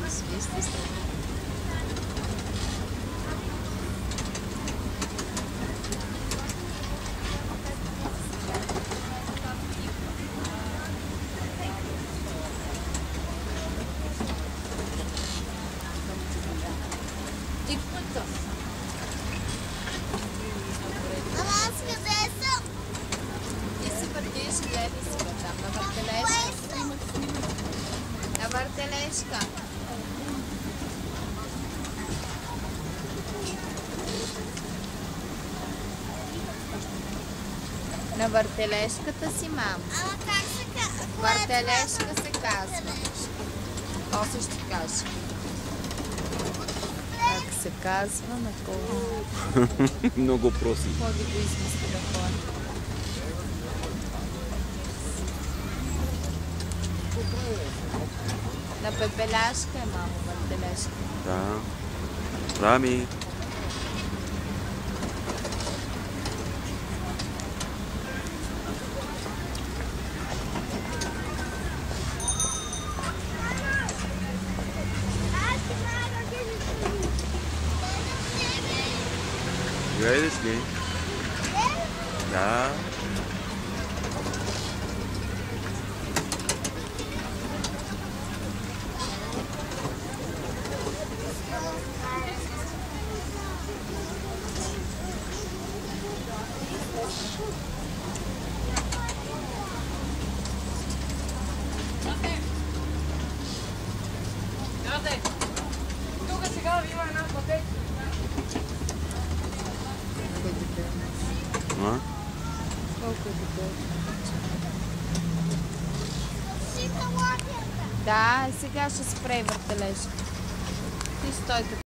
Вижте се. Ама аз къде съм? Ти се въртиш, гледай си го там, на въртележка. На въртележка. На въртележката си, мама. Ама как се казва? Въртележка се казва. После ще кажа. Как се казва на кого? Много проси. Кой би го измисли да хора? На пепеляшка е, мамо, въртележка. Да. Рами. Гледаш ли? Да. Тук сега има една пътека. А? Колко е добър. Си на лакета. Да, сега ще спре въртележка. Ти стой